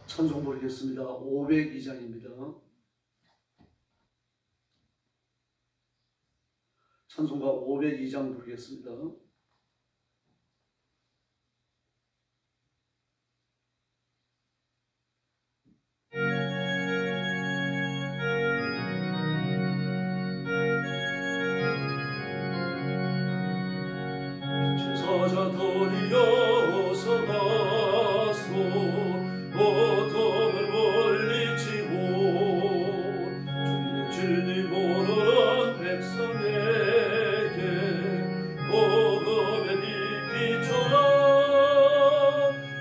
찬송 부르겠습니다. 502장입니다. 찬송가 502장 부르겠습니다. 사자들이여 서가소 어둠을 물리치고 주님 모든 백성에게 복음의 빛 비춰라.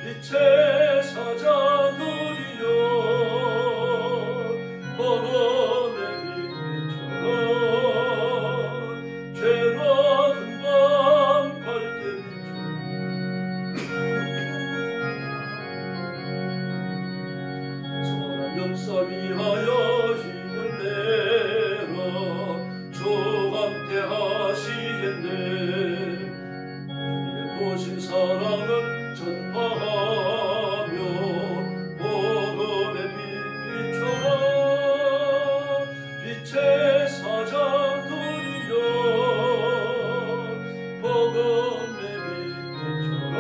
빛의 사자들이여 복음의 빛 비춰라. 죄가 든 밤 밝게 역사 위하여 힘을 내라. 주 함께 하시겠네. 주의 보신 사랑을 전파하며 복음의 빛 비춰라. 빛의 사자들이여 복음의 빛 비춰라.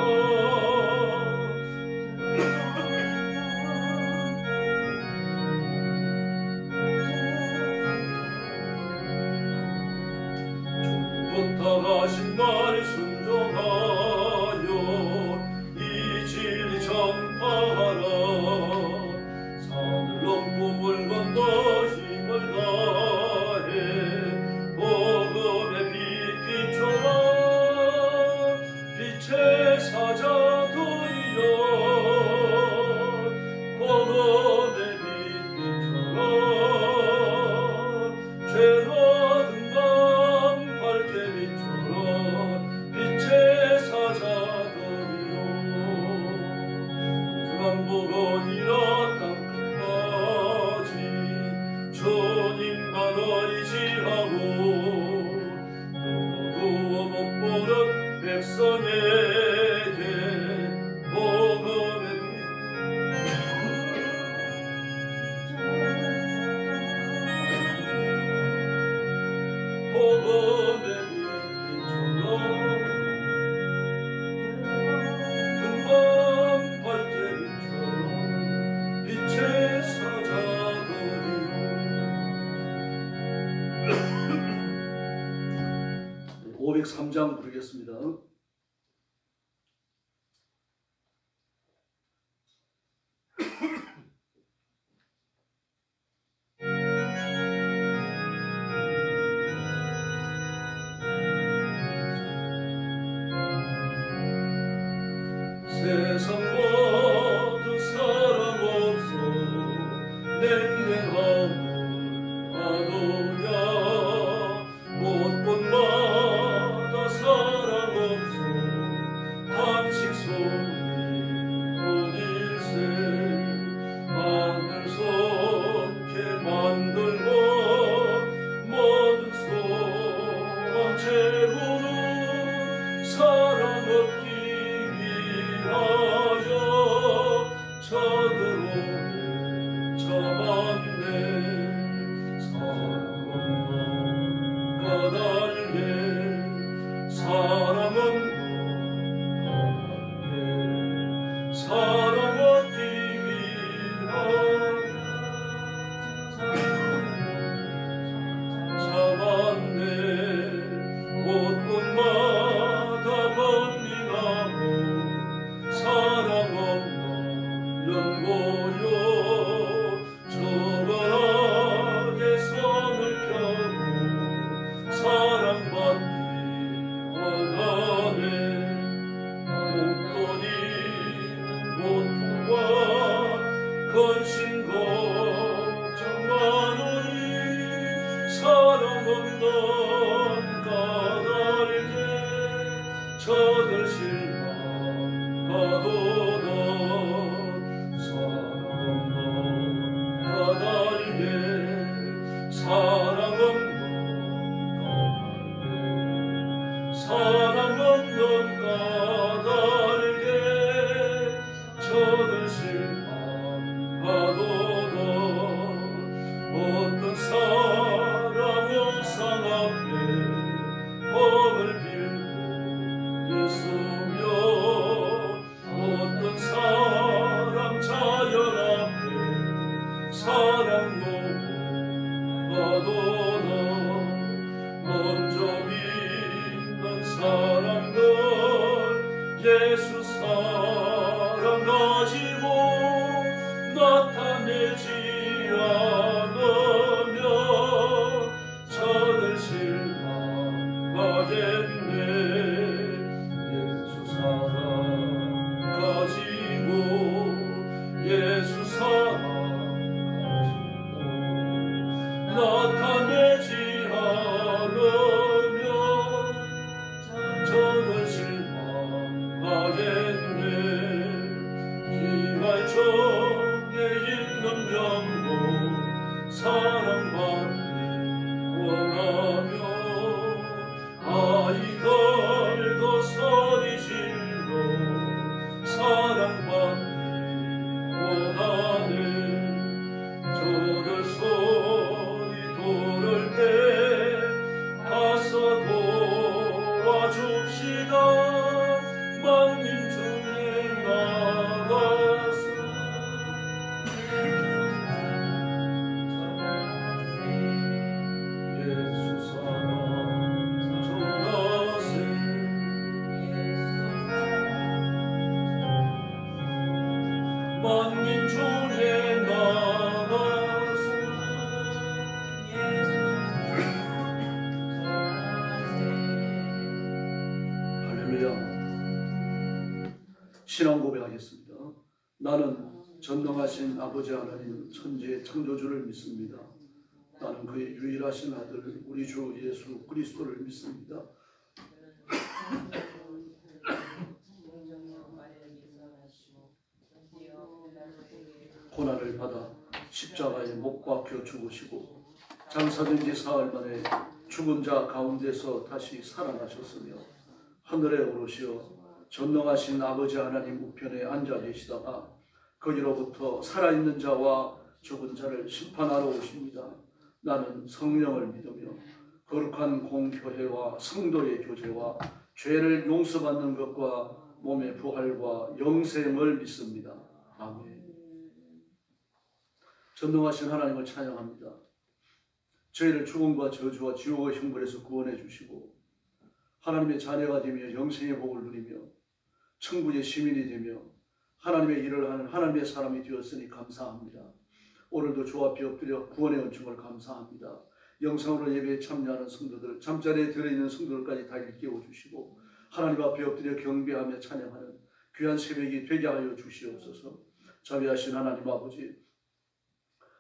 부탁하신 말 순종하여 이 진리 전파하라. 산을 넘고 물 건너 힘을 다해 복음의 빛 비춰라. 빛의 사자들이여 복음의 빛 비춰라. 죄가 든 밤 밝게 비춰라. 빛의 사자들이여 풍성한 복원이라 땅끝까지 주님만 의지하고 누구도 못 보는 백성에게 복음의 빛 복음의 빛 비춰라. 등밤 밝게 비춰라. 빛의 사자들이여 503장 부르겠습니다. 세상 모두 사랑 없어 냉랭함을 하느냐. 꽃꽃마다 사랑 없어 탄식 소리 뿐일세. 하늘 손길 만들고 모든 소망 채우는 사랑 없기 위하여 저들에게 참았네. 사랑 없는 까닭에 사랑 없는 까닭에 사랑 얻기 위하여 참았네. 곳곳마다 번민하고 사랑 없는 연고요. 저번하게 손을 펴고 사랑받기 원하네. 목도리는 고통과 근심 걱정 많으니 사랑 없는 까닭에 저들 실망하도다. 사랑 없는 까닭에 사랑 없는 까닭에 사랑 없는 까닭에 저들 실망 예수 사랑 가지고 나타내지 않으면 저는 실망하겠네. 예수 사랑 가지고 예수 사랑 가지고 나타내지 않으면 저는 실망하겠네. 기활청에 있는 영혼 사랑받기 원하며 아이들도 소리 질러 사랑받기 원하네. 저들 소리 돌을 때 가서 도와줍시다. 만민 중에 나가서 예수 사랑 전하세. 만민 중에 나가서 할렐루야. 신앙 고백하겠습니다. 나는 전능하신 아버지 하나님 천지의 창조주를 믿습니다. 나는 그의 유일하신 아들 우리 주 예수 그리스도를 믿습니다. 고난을 받아 십자가에 못 박혀 죽으시고 장사된 지 사흘 만에 죽은 자 가운데서 다시 살아나셨으며 하늘에 오르시어 전능하신 아버지 하나님 우편에 앉아 계시다가 거기로부터 살아있는 자와 죽은 자를 심판하러 오십니다. 나는 성령을 믿으며 거룩한 공교회와 성도의 교제와 죄를 용서받는 것과 몸의 부활과 영생을 믿습니다. 아멘. 전능하신 하나님을 찬양합니다. 저희를 죽음과 저주와 지옥의 형벌에서 구원해 주시고 하나님의 자녀가 되며 영생의 복을 누리며 천국의 시민이 되며 하나님의 일을 하는 하나님의 사람이 되었으니 감사합니다. 오늘도 주와 엎드려 구원의 은총을 감사합니다. 영상으로 예배에 참여하는 성도들, 잠자리에 들어있는 성도들까지 다 일깨워 주시고 하나님 앞에 엎드려 경배하며 찬양하는 귀한 새벽이 되게 하여 주시옵소서. 자비하신 하나님 아버지,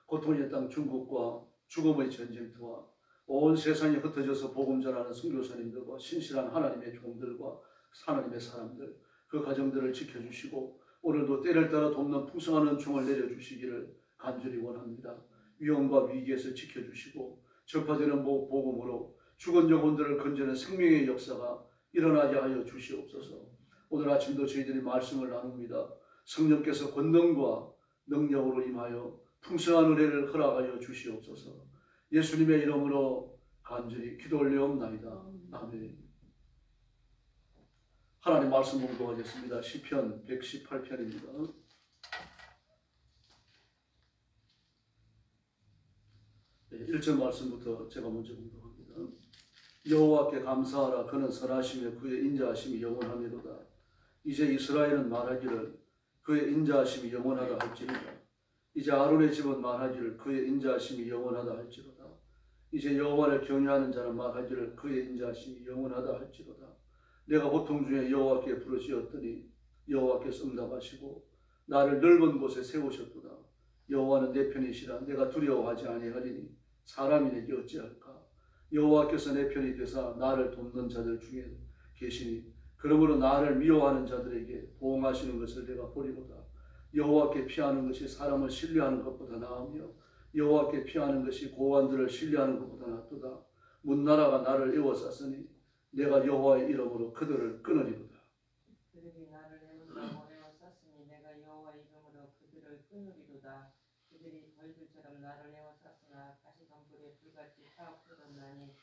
고통의 땅 중국과 죽음의 전쟁터와 온 세상이 흩어져서 복음 전하는 선교사님들과 신실한 하나님의 종들과 하나님의 사람들, 그 가정들을 지켜주시고 오늘도 때를 따라 돕는 풍성한 은총을 내려주시기를 간절히 원합니다. 위험과 위기에서 지켜주시고 전파되는 복음으로 죽은 영혼들을 건져낸 생명의 역사가 일어나게 하여 주시옵소서. 오늘 아침도 저희들이 말씀을 나눕니다. 성령께서 권능과 능력으로 임하여 풍성한 은혜를 허락하여 주시옵소서. 예수님의 이름으로 간절히 기도 올려옵나이다. 아멘. 하나님 말씀 공독하겠습니다. 시편 118편입니다. 네, 1절 말씀부터 제가 먼저 공독합니다. 여호와께 감사하라. 그는 선하시며 그의 인자하심이 영원하미로다. 이제 이스라엘은 말하기를 그의 인자하심이 영원하다 할지로다. 이제 아론의 집은 말하기를 그의 인자하심이 영원하다 할지로다. 이제 여호와를 경외하는 자는 말하기를 그의 인자하심이 영원하다 할지로다. 내가 고통 중에 여호와께 부르짖었더니 여호와께서 응답하시고 나를 넓은 곳에 세우셨도다. 여호와는 내 편이시라. 내가 두려워하지 아니하리니 사람이 내게 어찌할까. 여호와께서 내 편이 되사 나를 돕는 자들 중에 계시니 그러므로 나를 미워하는 자들에게 보응하시는 것을 내가 보리로다. 여호와께 피하는 것이 사람을 신뢰하는 것보다 나으며 여호와께 피하는 것이 고관들을 신뢰하는 것보다 낫도다. 문나라가 나를 에워쌌으니 내가 여호와의 이름으로 그들을 끊으리로다. 그들이 나를 에워싸고 에워쌌으니 내가 여호와의 이름으로 그들을 끊으리로다. 그들이 벌들처럼 나를 에워쌌으나 가시덤불에 불같이 타엎어졌나니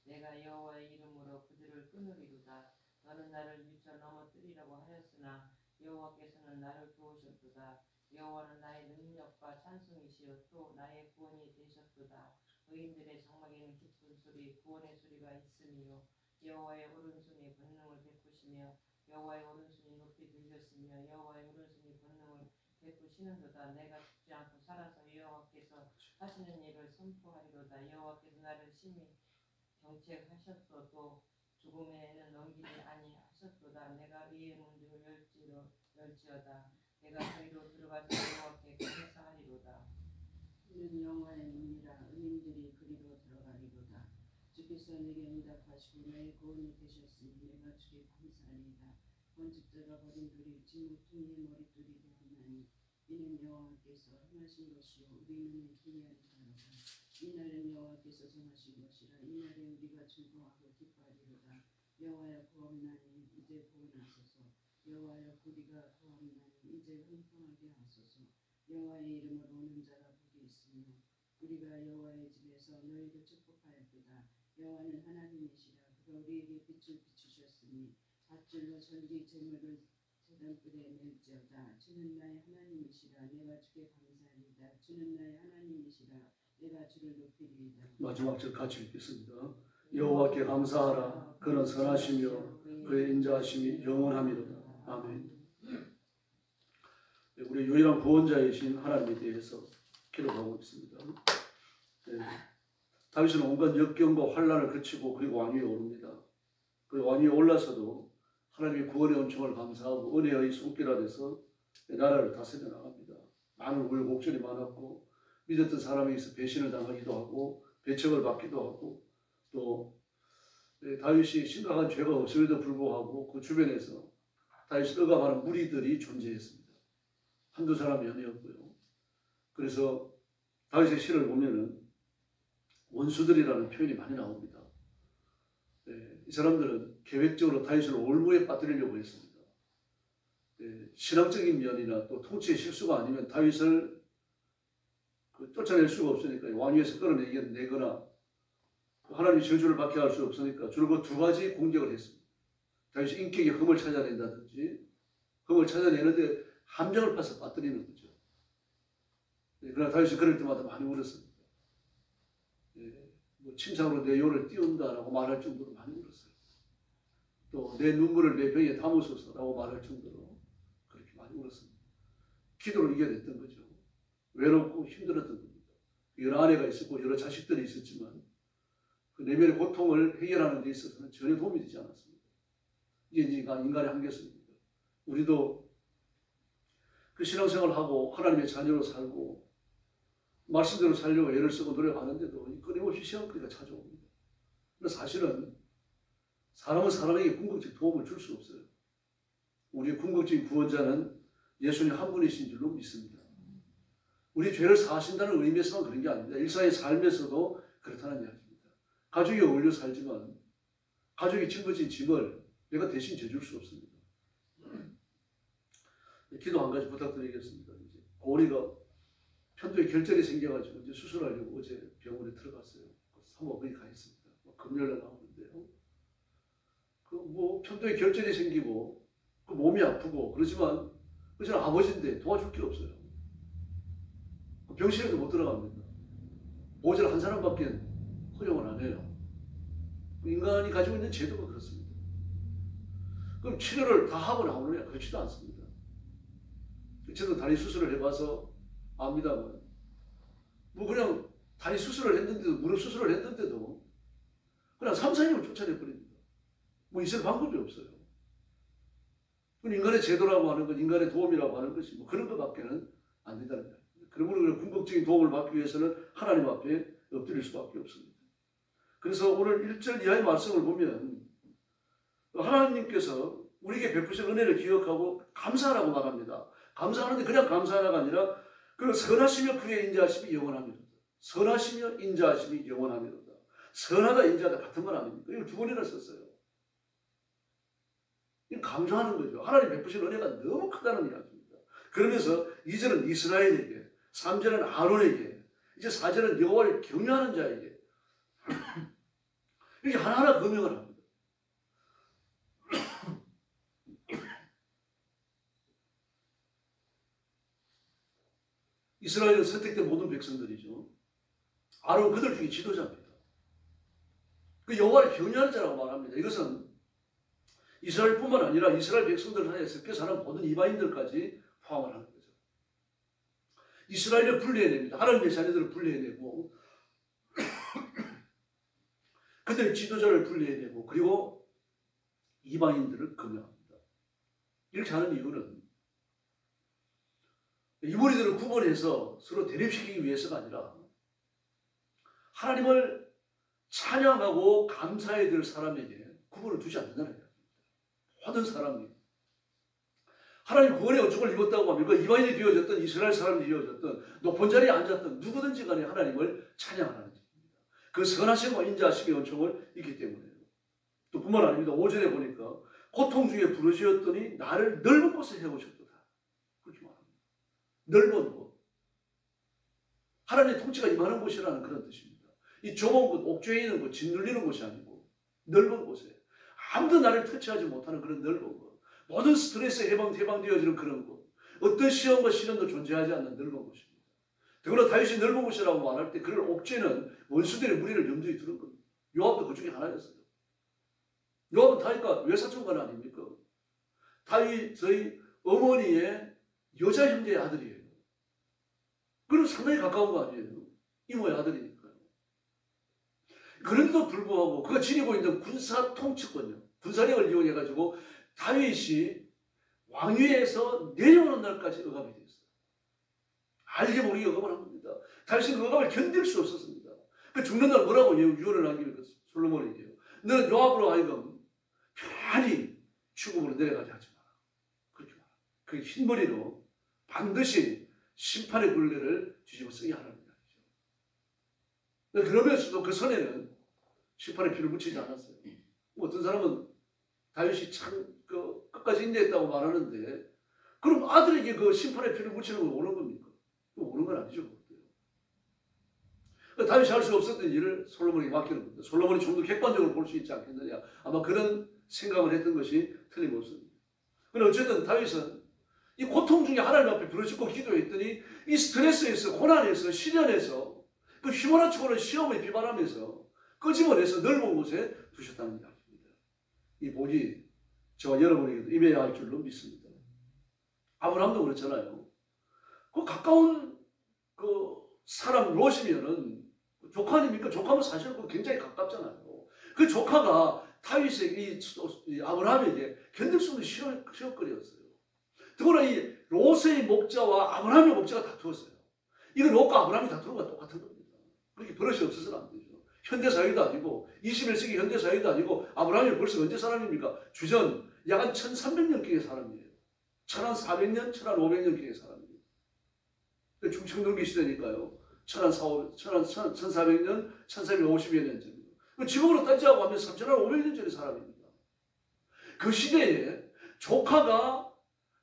내가 여호와의 이름으로 그들을 끊으리로다. 너는 나를 미쳐 넘어뜨리려고 하였으나 여호와께서는 나를 도우셨도다. 여호와는 나의 능력과 찬송이시여 또 나의 구원이 되셨도다. 의인들의 장막에는 기쁜 소리, 구원의 소리가 있으며 여호와의 오른손이 권능을 베푸시며 여호와의 오른손이 있으며 여호와의 오른손이 권능을 베푸시는도다. 내가 죽지 않고 살아서 여호와께서 하시는 일을 선포하리로다. 여호와께서 나를 심히 경책하셨어도 죽음에는 넘기지 아니하셨도다. 내가 의의 문들을 열지어다. 내가 그리로 들어가서 여호와께 감사하리로다. 이는 여호와의 문이라 의인들이 그리로 들어가리로다. 주께서 내게 응답하시고 나의 구원이 되셨으니 내가 주께 감사하리이다. 번쩍 들어버린 돌이 진흙퉁이의 머릿돌이 되었나니 이는 여호와께서 행하신 것이요 우리 눈에 기이하리로다. 이날은 여호와께서 정하신 것이라. 이날에 우리가 즐거워하고 기뻐하리로다. 여호와여 구원나니 이제 구원하소서. 여호와여 우리가 구원나니 이제 흥통하게 하소서. 여호와의 이름으로 오는 자가 복이 있으며 우리가 여호와의 집에서 너희를 축복하였도다. 여호와는 하나님이시라. 그가 우리에게 빛을 비추셨으니 밧줄로 전기 제물을 제단불에 낼지어다. 주는 나의 하나님이시라. 내가 주께 감사하리이다. 주는 나의 하나님이시라. 내가 주를 높이리이다. 마지막 절 같이 읽겠습니다. 여호와께 감사하라. 그는 선하시며 그의 인자하심이 영원함이로다. 아멘. 우리 유일한 구원자이신 하나님에 대해서 기록하고 있습니다. 네. 다윗은 온갖 역경과 환난을 거치고 그리고 왕위에 오릅니다. 그 왕위에 올라서도 하나님의 구원의 은총을 감사하고 은혜의 손길 아래서 나라를 다스려 나갑니다. 많은 우여곡절이 많았고 믿었던 사람에게서 배신을 당하기도 하고 배척을 받기도 하고 또 다윗이 심각한 죄가 없음에도 불구하고 그 주변에서 다윗을 억압하는 무리들이 존재했습니다. 한두 사람이 아니었고요. 그래서 다윗의 시를 보면은 원수들이라는 표현이 많이 나옵니다. 이 사람들은 계획적으로 다윗을 올무에 빠뜨리려고 했습니다. 신앙적인 면이나 또 통치의 실수가 아니면 다윗을 쫓아낼 수가 없으니까 왕위에서 끌어내거나 하나님의 저주를 받게 할 수 없으니까 주로 그 두 가지 공격을 했습니다. 다윗이 인격의 흠을 찾아낸다든지 흠을 찾아내는데 함정을 파서 빠뜨리는 거죠. 그러나 다윗이 그럴 때마다 많이 울었습니다. 뭐 침상으로 내 요를 띄운다라고 말할 정도로 많이 울었어요. 또 내 눈물을 내 병에 담으소서라고 말할 정도로 그렇게 많이 울었습니다. 기도를 이겨냈던 거죠. 외롭고 힘들었던 겁니다. 여러 아내가 있었고 여러 자식들이 있었지만 그 내면의 고통을 해결하는 데 있어서는 전혀 도움이 되지 않았습니다. 이게 이제 인간의 한계성입니다. 우리도 그 신앙생활을 하고 하나님의 자녀로 살고 말씀대로 살려고 애를 쓰고 노력하는데도 끊임없이 시험거리가 찾아옵니다. 근데 사실은 사람은 사람에게 궁극적 도움을 줄 수 없어요. 우리의 궁극적인 구원자는 예수님 한 분이신 줄로 믿습니다. 우리 죄를 사하신다는 의미에서만 그런 게 아닙니다. 일상의 삶에서도 그렇다는 이야기입니다. 가족이 어울려 살지만 가족이 짊어진 짐을 내가 대신 져줄 수 없습니다. 기도 한 가지 부탁드리겠습니다. 이제 고리가 편도에 결절이 생겨가지고 이제 수술하려고 어제 병원에 들어갔어요. 사모님이 가 있습니다. 금요일에 나오는데요. 그 편도에 결절이 생기고 그 몸이 아프고 그러지만 그 저는 아버지인데 도와줄 게 없어요. 병실에도 못 들어갑니다. 보호자를 한 사람밖에 허용을 안 해요. 인간이 가지고 있는 제도가 그렇습니다. 그럼 치료를 다 하고 나오느냐? 그렇지도 않습니다. 저도 다리 수술을 해봐서 압니다만 뭐 그냥 다리 수술을 했는데도 무릎 수술을 했는데도 그냥 3, 4년을 쫓아내버립니다. 뭐 있을 방법이 없어요. 인간의 제도라고 하는 건 인간의 도움이라고 하는 것이 뭐 그런 것밖에는 안 된다는 거예요. 그러므로 궁극적인 도움을 받기 위해서는 하나님 앞에 엎드릴 수밖에 없습니다. 그래서 오늘 1절 이하의 말씀을 보면 하나님께서 우리에게 베푸신 은혜를 기억하고 감사하라고 말합니다. 감사하는데 그냥 감사하라가 아니라 그 선하시며 그의 인자하심이 영원합니다. 선하시며 인자하심이 영원합니다. 선하다 인자하다 같은 말 아닙니까? 이걸 두 번이나 썼어요. 이건 감사하는 거죠. 하나님 베푸신 은혜가 너무 크다는 이야기입니다. 그러면서 2절은 이스라엘에게, 3절은 아론에게, 이제 4절은 여호와를 경외하는 자에게 이렇게 하나하나 금명을 합니다. 이스라엘은 선택된 모든 백성들이죠. 아론 그들 중에 지도자입니다. 그 여호와를 경외하는 자라고 말합니다. 이것은 이스라엘뿐만 아니라 이스라엘 백성들 사이에 섞여 사는 모든 이방인들까지 포함을 하는 거죠. 이스라엘을 분리해냅니다. 하나님의 자녀들을 분리해내고 그들의 지도자를 분리해내고 그리고 이방인들을 금명합니다. 이렇게 하는 이유는 이 무리들을 구분해서 서로 대립시키기 위해서가 아니라 하나님을 찬양하고 감사해야 될 사람에게 구분을 두지 않는다는 거예요. 모든 사람이 하나님 구원의 은총을 입었다고 합니까? 이방인이 되어졌던 이스라엘 사람이 되어졌던 높은 자리에 앉았던 누구든지 간에 하나님을 찬양하는 것입니다. 그 선하심과 인자하심의 은총을 입기 때문에요. 또 뿐만 아닙니다. 5절에 보니까 고통 중에 부르짖었더니 나를 넓은 곳에 세우셨도다. 그렇게 말합니다. 넓은 곳. 하나님의 통치가 임하는 곳이라는 그런 뜻입니다. 이 좁은 곳, 옥죄에 있는 곳, 짓눌리는 곳이 아니고 넓은 곳에 아무도 나를 터치하지 못하는 그런 넓은 곳. 모든 스트레스에 해방되어지는 그런 곳. 어떤 시험과 시련도 존재하지 않는 넓은 곳입니다. 더불어 다윗이 넓은 곳이라고 말할 때 그를 옥죄는 원수들의 무리를 염두에 두는 겁니다. 요압도 그 중에 하나였어요. 요압은 다윗과 외사촌간 아닙니까? 다윗 저희 어머니의 여자 형제의 아들이에요. 그럼 상당히 가까운 거 아니에요? 이모의 아들이니까요. 그런데도 불구하고 그가 지니고 있는 군사 통치권요, 군사력을 이용해가지고 다윗이 왕위에서 내려오는 날까지 억압이 되었어요. 알게 모르게 억압을 한 겁니다. 다윗은 그 억압을 견딜 수 없었습니다. 그 죽는 날 뭐라고 유언을 남기면 솔로몬에게요. 너는 요압으로 하여금 편히 죽음으로 내려가게 하지 마라. 그렇게 말합니다. 그 흰머리로 반드시 심판의 굴레를 뒤집어 쓰게 하라는 말이죠. 그러면서도 그 손에는 심판의 피를 묻히지 않았어요. 어떤 사람은 다윗이 참 끝까지 인내했다고 말하는데 그럼 아들에게 그 심판의 피를 묻히는 건 옳은 겁니까? 옳은 건 아니죠. 다윗이 할 수 없었던 일을 솔로몬에게 맡기는 겁니다. 솔로몬이 좀 더 객관적으로 볼 수 있지 않겠느냐. 아마 그런 생각을 했던 것이 틀림없습니다. 그런데 어쨌든 다윗은 이 고통 중에 하나님 앞에 부르짖고 기도했더니 이 스트레스에서 고난에서 시련에서 그 휘몰아치고는 시험을 비반하면서 끄집어내서 넓은 곳에 두셨다는 이야기입니다. 이 복이 저와 여러분에게도 임해야 할 줄로 믿습니다. 아브라함도 그렇잖아요. 그 가까운 그 사람 롯이면은 조카 아닙니까? 조카면 사실 굉장히 가깝잖아요. 그 조카가 다윗에게 이 아브라함에게 견딜 수 없는 시험거리였어요. 더구나 이 롯의 목자와 아브라함의 목자가 다투었어요. 이거 롯과 아브라함이 다투는 것과 똑같은 겁니다. 그렇게 버릇이 없어서는 안 되죠. 현대사회도 아니고 21세기 현대사회도 아니고 아브라함이 벌써 언제 사람입니까? 주전 약 한 1300년경의 사람이에요. 1400년, 1500년경의 사람이에요. 중청동기 시대니까요. 1400년, 1450여 년 전입니다. 지금으로 따지자고 하면 3500년 전의 사람입니다. 그 시대에 조카가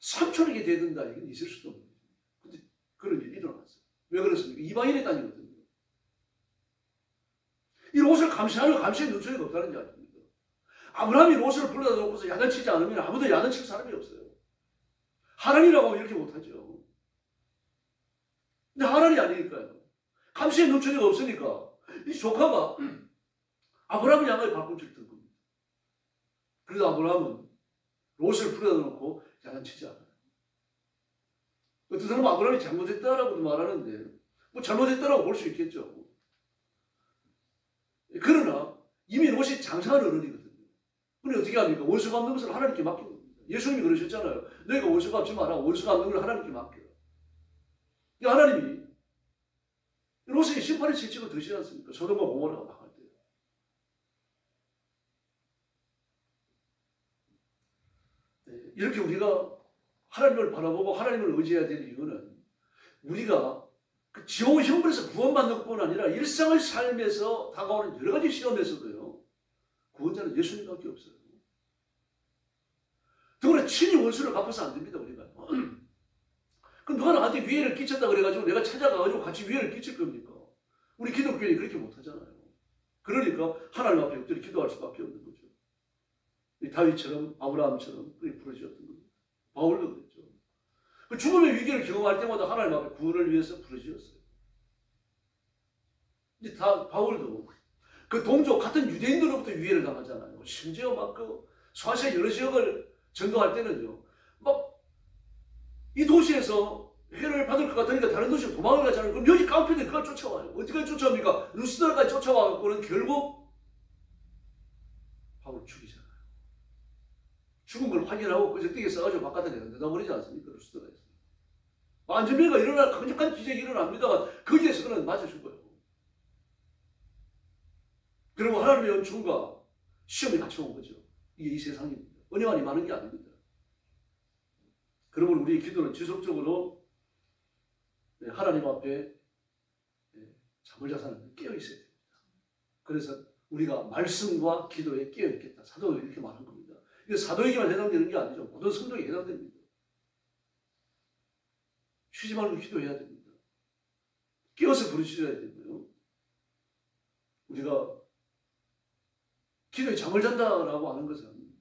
삼촌에게 대든다. 이건 있을 수도 없는 거죠. 근데 그런 일이 일어났어요. 왜 그렇습니까? 이방인의 땅이거든요. 이 롯을 감시하는 감시의 눈초리가 없다는 이야기입니다. 아브라함이 롯을 불러다 놓고서 야단치지 않으면 아무도 야단칠 사람이 없어요. 하나님이라고 하면 이렇게 못하죠. 근데 하나님이 아니니까요. 감시의 눈초리가 없으니까 이 조카가 아브라함을 향하여 발꿈치를 든 겁니다. 그래서 아브라함은 롯을 불러다 놓고 야단치지 않아요. 어떤 사람은 아브라함이 잘못했다라고도 말하는데 뭐 잘못했다라고 볼 수 있겠죠. 그러나 이미 롯이 장사하는 어른이거든요. 근데 어떻게 합니까? 원수 갚는 것을 하나님께 맡긴 겁니다. 예수님이 그러셨잖아요. 너희가 원수 갚지 마라. 원수 갚는 걸 하나님께 맡겨. 하나님이 롯에게 심판의 채찍을 드시지 않습니까? 소돔과 고모라가 망할 때. 네, 이렇게 우리가 하나님을 바라보고 하나님을 의지해야 될 이유는 우리가 그 지옥의 형벌에서 구원받는 것뿐 아니라 일상의 삶에서 다가오는 여러 가지 시험에서도요. 구원자는 예수님밖에 없어요. 더구나 친히 원수를 갚아서 안 됩니다. 우리가. 그럼 누가 나한테 위해를 끼쳤다 그래가지고 내가 찾아가가지고 같이 위해를 끼칠 겁니까? 우리 기독교인이 그렇게 못하잖아요. 그러니까 하나님 앞에 엎드려 기도할 수밖에 없는 거죠. 다윗처럼 아브라함처럼 그렇게 부르짖었던 겁니다. 바울도 그랬죠. 그 죽음의 위기를 경험할 때마다 하나님 앞에 구원을 위해서 부르짖었어요. 바울도 그 동족 같은 유대인들로부터 위해를 당하잖아요. 심지어 막 소아시아 여러 지역을 전도할 때는요, 막 이 도시에서 해를 받을 것 같으니까 다른 도시로 도망을 가잖아요. 그럼 여기 깡패들이 그걸 쫓아와요. 어디까지 쫓아옵니까? 루스드라까지 쫓아와갖고는 결국 바울을 죽이잖아요. 죽은 걸 확인하고 그저 뛰게 써가지고 바깥에 내다버리지 않습니까? 루스드라에서. 안전병가 일어나 강력한 기적이 일어납니다만 거기에서 그는 맞아 죽어요. 그리고 하나님의 연충과 시험이 같이 온 거죠. 이게 이 세상입니다. 은혜만이 많은 게 아닙니다. 그러면 우리의 기도는 지속적으로 하나님 앞에 잠을 자서는 깨어 있어야 됩니다. 그래서 우리가 말씀과 기도에 깨어 있겠다. 사도가 이렇게 말한 겁니다. 이게 사도에게만 해당되는 게 아니죠. 모든 성도에게 해당됩니다. 쉬지 말고 기도해야 됩니다. 깨어서 부르짖어야 되고요. 우리가 기도에 잠을 잔다라고 하는 것은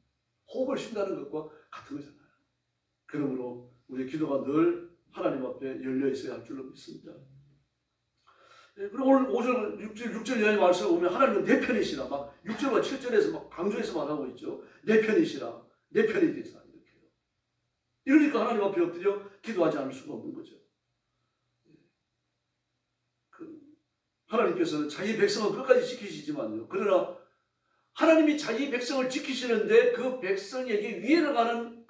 호흡을 쉰다는 것과 같은 거잖아요. 그러므로 우리의 기도가 늘 하나님 앞에 열려 있어야 할 줄로 믿습니다. 그리고 오늘 5절, 6절 이하의 말씀을 보면 하나님은 내 편이시라. 막 6절과 7절에서 막 강조해서 말하고 있죠. 내 편이시라. 내 편이 되사. 이렇게요. 이러니까 하나님 앞에 엎드려 기도하지 않을 수가 없는 거죠. 하나님께서는 자기 백성을 끝까지 지키시지만요. 그러나 하나님이 자기 백성을 지키시는데 그 백성에게 위해를 가하는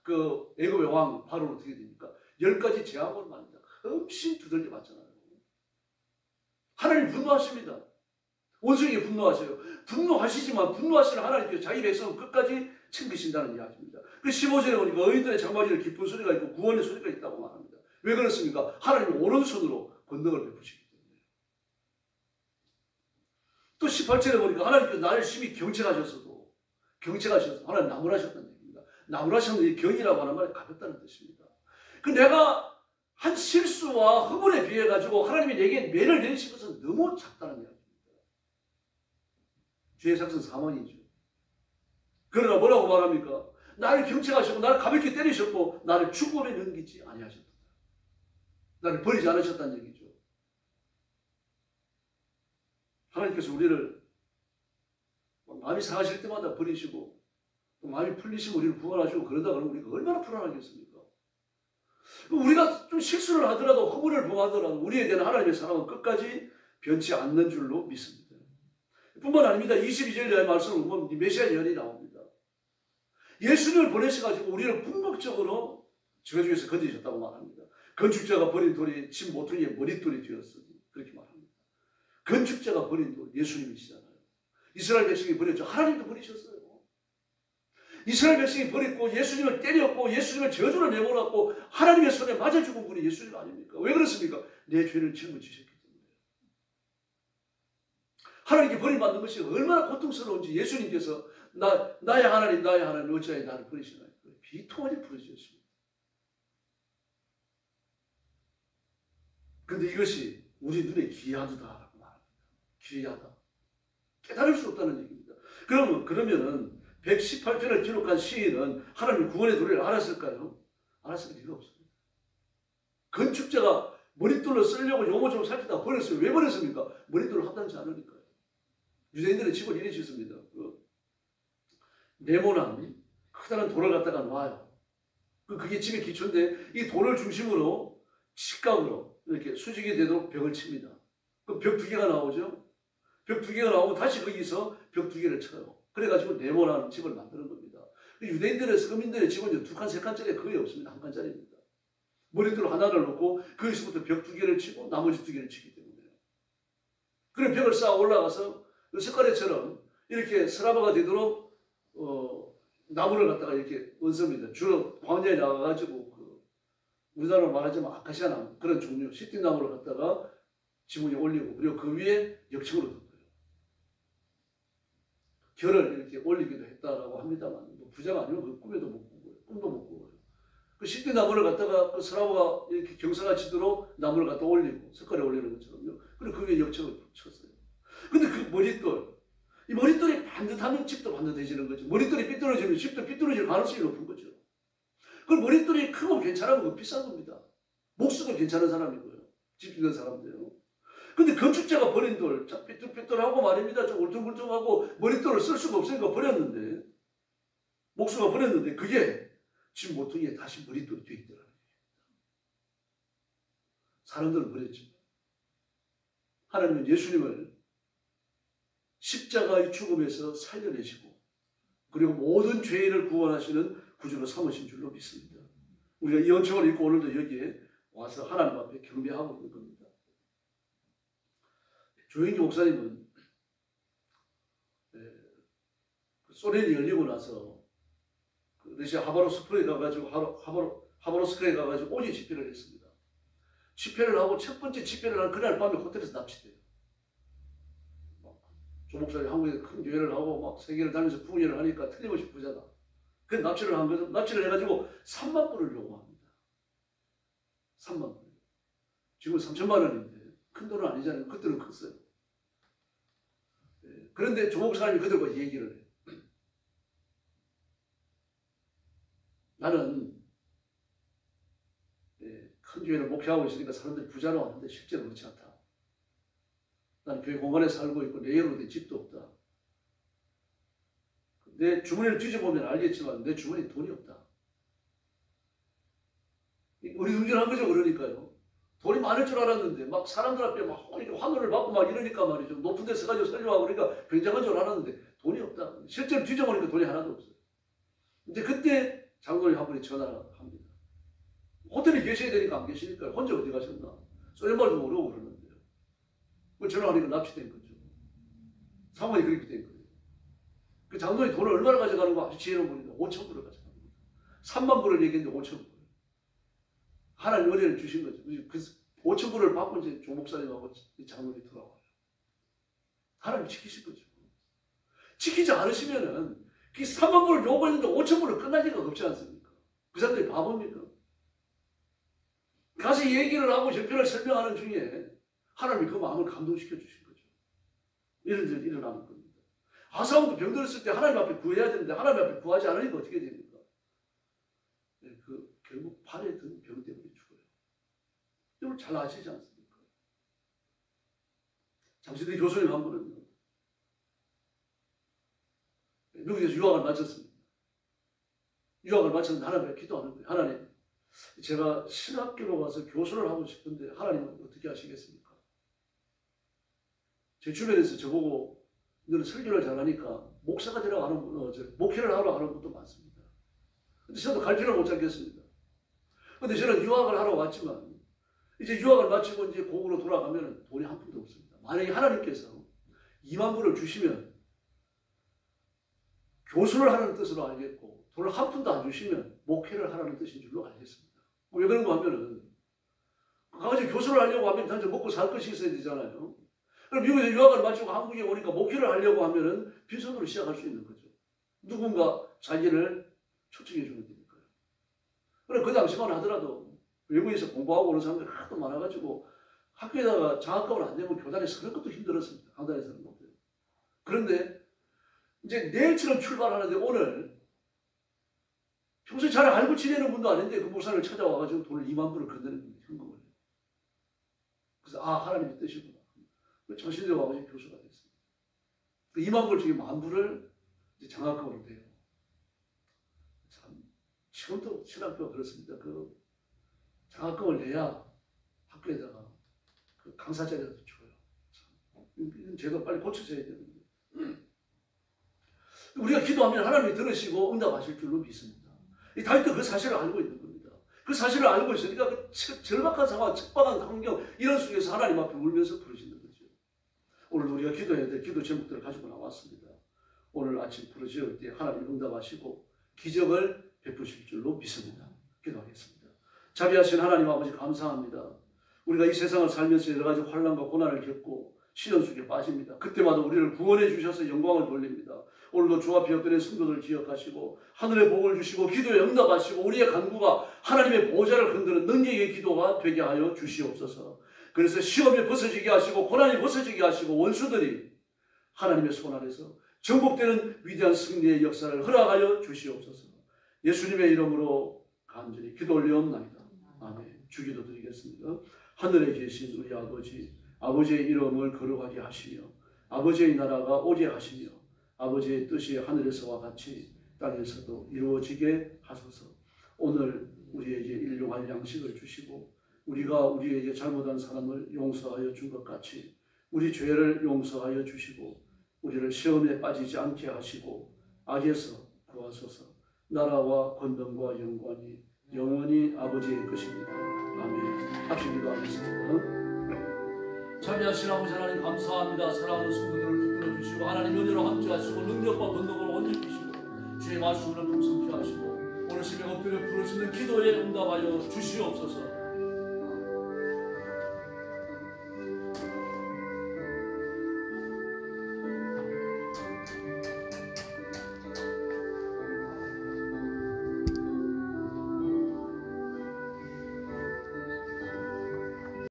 그 애굽의 왕 바로는 어떻게 됩니까? 10가지 재앙을 만든다. 훨씬 두들겨 맞잖아요. 하나님 분노하십니다. 원수에게 분노하세요. 분노하시지만 분노하시는 하나님께서 자기 백성을 끝까지 챙기신다는 이야기입니다. 그 15절에 보니까 의인들의 장막이를 기쁜 소리가 있고 구원의 소리가 있다고 말합니다. 왜 그렇습니까? 하나님이 오른손으로 권능을 베푸시기 때문에. 또 18절에 보니까 하나님께서 나를 심히 경책하셔서 하나님 나무라셨다는 얘기입니다. 나무라셨는 이 경이라고 하는 말이 가볍다는 뜻입니다. 그 내가 한 실수와 허물에 비해 가지고 하나님이 내게 매를 내리신 것은 너무 작다는 이야기입니다. 죄의 삭은 사망이죠. 그러나 뭐라고 말합니까? 나를 경책하시고 나를 가볍게 때리셨고 나를 축복에 넘기지 아니하셨다. 나를 버리지 않으셨다는 얘기죠. 하나님께서 우리를 마음이 상하실 때마다 버리시고 또 마음이 풀리시면 우리를 구원하시고 그러다 그러면 우리가 얼마나 불안하겠습니까? 우리가 좀 실수를 하더라도 허물을 범하더라도 우리에 대한 하나님의 사랑은 끝까지 변치 않는 줄로 믿습니다. 뿐만 아닙니다. 22절의 말씀을 보면 메시아 예언이 나옵니다. 예수님을 보내셔가지고 우리를 궁극적으로 저주에서 건지셨다고 말합니다. 건축자가 버린 돌이 집 모퉁이의 머릿돌이 되었으니 그렇게 말합니다. 건축자가 버린 돌 예수님이시잖아요. 이스라엘 백성이 버렸죠. 하나님도 버리셨어요. 이스라엘 백성이 버렸고 예수님을 때렸고 예수님을 저주를 내몰았고 하나님의 손에 맞아 죽은 분이 예수님 아닙니까? 왜 그렇습니까? 내 죄를 짊어지셨기 때문에. 하나님께 버림받는 것이 얼마나 고통스러운지 예수님께서 나의 하나님 어찌하여 나를 버리시나요? 비통하게 부르셨습니다. 그런데 이것이 우리 눈에 귀하다라고 말합니다. 귀하다. 깨달을 수 없다는 얘기입니다. 그러면은 118편을 기록한 시인은 하나님 구원의 도리를 알았을까요? 알았을 이유가 없습니다. 건축자가 머릿돌로 쓰려고 요모조모 살피다가 버렸어요. 왜 버렸습니까? 머릿돌을 합당치 않으니까요. 유대인들의 집을 이래 짓습니다. 네모난 크다란 돌을 갖다가 놔요. 그게 집의 기초인데 이 돌을 중심으로 직각으로 이렇게 수직이 되도록 벽을 칩니다. 그럼 벽 2개가 나오죠. 벽 2개가 나오면 다시 거기서 벽 2개를 쳐요. 그래가지고 네모난 집을 만드는 겁니다. 유대인들의 서민들의 집은 2칸, 3칸짜리 거의 없습니다. 1칸짜리입니다. 머릿돌 하나를 놓고 거기서부터 벽 2개를 치고 나머지 2개를 치기 때문에. 그래 벽을 쌓아 올라가서 석가래처럼 이렇게 서라바가 되도록 나무를 갖다가 이렇게 얹습니다. 주로 광야에 나가가지고 우리나라로 말하자면 아카시아 나무 그런 종류 시띠나무를 갖다가 지붕에 올리고 그리고 그 위에 역청으로 덮어요. 결을 이렇게 올리기도 했다라고 합니다만 뭐 부자가 아니면 그 꿈도 못 꾸고요. 그 시띠나무를 갖다가 그 서라바가 이렇게 경사가 치도록 나무를 갖다 올리고 석가래 올리는 것처럼요. 그리고 그 위에 역청을 쳤어요. 근데 그 머릿돌 이 머릿돌이 반듯하면 집도 반듯해지는 거죠. 머릿돌이 삐뚤어지면 집도 삐뚤어질 가능성이 높은 거죠. 그 머릿돌이 크고 괜찮으면 비싼 겁니다. 목수도 괜찮은 사람이고요. 집 짓는 사람도요. 근데 건축자가 버린 돌, 삐뚤삐뚤하고 말입니다. 좀 울퉁불퉁하고 머릿돌을 쓸 수가 없으니까 버렸는데 목수가 보냈는데 그게 지금 모퉁이에 다시 머릿돌이 되어 있더라고요. 사람들은 버렸죠. 하나님은 예수님을 십자가의 죽음에서 살려내시고 그리고 모든 죄인을 구원하시는 구주로 삼으신 줄로 믿습니다. 우리가 이 은총을 입고 오늘도 여기에 와서 하나님 앞에 경배하고 있는 겁니다. 조영기 목사님은 소련이 열리고 나서 러시아 하바롭스크에 가가지고 하바롭스크에 가가지고 오직 집회를 했습니다. 집회를 하고 첫 번째 집회를 한 그날 밤에 호텔에서 납치돼요. 조 목사님 한국에서 큰 교회를 하고 막 세계를 다니면서 부흥회를 하니까 틀림없이 부자다. 그 납치를 한 거죠. 납치를 해가지고 3만 불을 요구합니다. 3만 불. 지금 3천만 원인데 큰 돈은 아니잖아요. 그때는 컸어요. 그런데 조 목사님이 그들과 얘기를 해요. 나는 큰 교회를 목회하고 있으니까 사람들이 부자로 왔는데 실제로 그렇지 않다. 나는 교회 공간에 살고 있고 내연으로 내 집도 없다. 내 주머니를 뒤져보면 알겠지만 내 주머니에 돈이 없다. 의기응전한 거죠. 그러니까요. 돈이 많을 줄 알았는데 막 사람들 앞에 막 환호를 받고 막 이러니까 말이죠. 높은 데 서가지고 설교하고 그러니까 굉장한 줄 알았는데 돈이 없다. 실제로 뒤져보니까 돈이 하나도 없어요. 근데 그때 장로님 한 분이 전화를 합니다. 호텔에 계셔야 되니까 안 계시니까 혼자 어디 가셨나. 소리말도 모르고 그러는데요. 그 전화하니까 납치된 거죠. 상황이 그렇게 된 거예요. 그 장로님 돈을 얼마나 가져가는 거 아주 지혜로운 분인데 5천 불을 가져가는 거예요. 3만 불을 얘기했는데 5천 불. 하나님 은혜를 주신 거죠. 그 5천 불을 받고 이제 조 목사님하고 장로님이 돌아와요. 하나님 지키실 거죠. 지키지 않으시면은 그 3만 불을 요구했는데 5천 불을 끝날 리가 없지 않습니까? 그 사람들이 바보입니까? 가서 얘기를 하고 형편을 설명하는 중에 하나님이 그 마음을 감동시켜 주신 거죠. 이런 일이 일어나는 겁니다. 아사원도 병들었을 때 하나님 앞에 구해야 되는데 하나님 앞에 구하지 않으니까 어떻게 됩니까? 결국 팔에 든 병 때문에 죽어요. 이걸 잘 아시지 않습니까? 장시대 교수님 한 분은요. 미국에서 유학을 마쳤습니다. 유학을 마쳤는데 하나님 앞에 기도하는 거예요. 하나님, 제가 신학교로 가서 교수를 하고 싶은데 하나님은 어떻게 하시겠습니까? 제 주변에서 저보고 너는 설교를 잘하니까 목사가 되라고 하는 분, 목회를 하러 하는 분도 많습니다. 근데 저도 갈 필요를 못 찾겠습니다. 근데 저는 유학을 하러 왔지만 이제 유학을 마치고 이제 고국으로 돌아가면 돈이 한 푼도 없습니다. 만약에 하나님께서 2만 불을 주시면 교수를 하라는 뜻으로 알겠고 돈을 한 푼도 안 주시면 목회를 하라는 뜻인 줄로 알겠습니다. 왜 그런가 하면은 가가지고 교수를 하려고 하면 단지 먹고 살 것이 있어야 되잖아요. 그럼 미국에서 유학을 마치고 한국에 오니까 목회를 하려고 하면은 빈손으로 시작할 수 있는 거죠. 누군가 자기를 초청해 주는 거니까요. 그래 그 당시만 하더라도 외국에서 공부하고 오는 사람들이 하도 많아가지고 학교에다가 장학금을 안 내면 교단에 서는 것도 힘들었습니다. 강단에 서는 것도. 그런데 이제 내일처럼 출발하는데 오늘 평소에 잘 알고 지내는 분도 아닌데 그 목사를 찾아와가지고 돈을 2만 불을 건네는 겁니다. 현금을. 그래서 하나님의 뜻이구나. 정신들이 와가지고 교수가 됐습니다. 그 2만 불 중에 1만 불을 이제 장학금으로 내요. 참 지금도 신학교가 그렇습니다. 그 장학금을 내야 학교에다가 그 강사 자리라도 줘요. 이런 제도 빨리 고쳐져야 되는데. 우리가 기도하면 하나님이 들으시고 응답하실 줄로 믿습니다. 이 다윗도 그 사실을 알고 있는 겁니다. 그 사실을 알고 있으니까 그 절박한 상황, 척박한 환경 이런 속에서 하나님 앞에 울면서 부르시는 거죠. 오늘 우리가 기도해야 될 기도 제목들을 가지고 나왔습니다. 오늘 아침 부르짖을 때 하나님 응답하시고 기적을 베푸실 줄로 믿습니다. 기도하겠습니다. 자비하신 하나님 아버지 감사합니다. 우리가 이 세상을 살면서 여러 가지 환난과 고난을 겪고 시련 속에 빠집니다. 그때마다 우리를 구원해 주셔서 영광을 돌립니다. 오늘도 주 앞에 엎드린 성도들 기억하시고 하늘의 복을 주시고 기도에 응답하시고 우리의 간구가 하나님의 보좌를 흔드는 능력의 기도가 되게 하여 주시옵소서. 그래서 시험에 벗어지게 하시고 고난이 벗어지게 하시고 원수들이 하나님의 손 아래서 정복되는 위대한 승리의 역사를 허락하여 주시옵소서. 예수님의 이름으로 간절히 기도 올려옵나이다. 아멘. 주기도 드리겠습니다. 하늘에 계신 우리 아버지, 아버지의 이름을 거룩하게 하시며 아버지의 나라가 오게 하시며 아버지의 뜻이 하늘에서와 같이 땅에서도 이루어지게 하소서. 오늘 우리에게 일용할 양식을 주시고 우리가 우리에게 잘못한 사람을 용서하여 준 것 같이 우리 죄를 용서하여 주시고 우리를 시험에 빠지지 않게 하시고 악에서 구하소서. 나라와 권능과 영광이 영원히 아버지의 것입니다. 아멘. 합심 기도하겠습니다. 자비하신 아버지 하나님 감사합니다. 사랑하는 성도들을 붙들어 주시고 하나님 은혜로 함께 하시고 능력과 권능을 원리 주시고 주의 말씀을 풍성케 하시고 오늘 새벽 엎드려 부르시는 기도에 응답하여 주시옵소서.